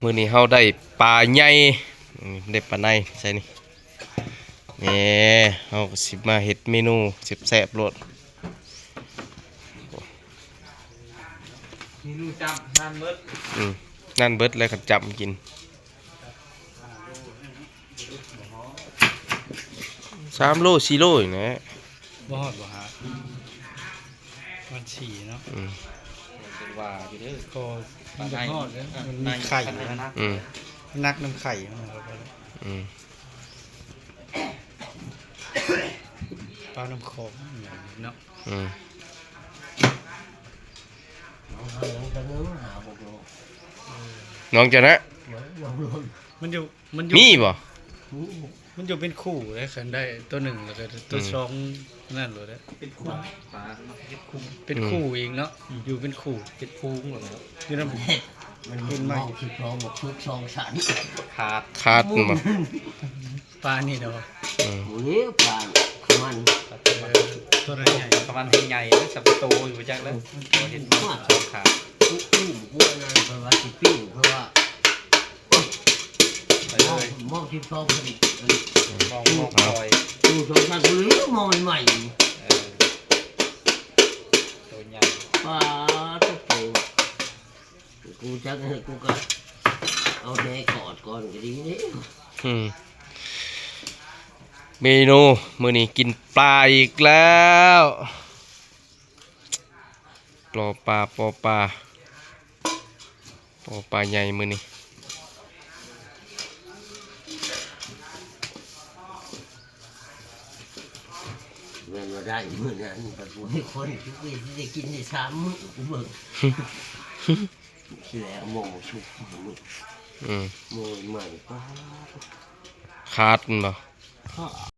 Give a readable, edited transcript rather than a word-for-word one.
มื้อนี้เฮาได้ปลาใหญ่ได้ปลาในใช่นี่นี่เฮาก็สิมาเฮ็ดเมนูแซ่บๆโลดมีรูจับนั่นเบิดนั่นเบิดแล้วก็จับกิน3 โล 4 โลอยู่นะ บ่ฮอดบ่ฮะมันฉี่เนาะเป็นว่าอยู่เด้อ ก็มันจะฮอดแล้วมันมีไข่นะ นักน้ำไข่มันครับปลาน้ำโขงเนาะน้องจะนะมันอยู่มีบ่มันอยู่เป็นคู่เลยคันได้ตัวหนึ่งแล้วก็ตัวสองนั่นเลยนะเป็นคู่ปลาเป็นคู่เองเนาะอยู่เป็นคู่เป็นฟูงเหรออยู่น้ำมันเป็นไม้ที่คลองบอกชุกซองสันขาดบ่ปลานี่เนาะหมูนี้ปลาขมันตัวใหญ่ประมาณใหญ่แล้วสับโตอยู่จักแล้วตัวเห็นว่าสองขาปุ๊บพวกนั้นเพราะว่าสิปิ้งเพราะว่าหม้อที่ซองผลิตมองคอยดูสองสันหรือมองใหม่ตัวใหญ่ปลาตุ๊กโตกูจักให้กูก็เอาแน่กอดก่อนก็ดีนี่เมนูมื้อนี้กินปลาอีกแล้วปอปลาใหญ่มื้อนี้เงินมาได้มื้อนั้นแต่กูให้คนทุกวีที่ได้กินได้3 มื้อกูเบิ่งที่แล้วโมชุกมื้อโมใหม่ปลาขาดบ่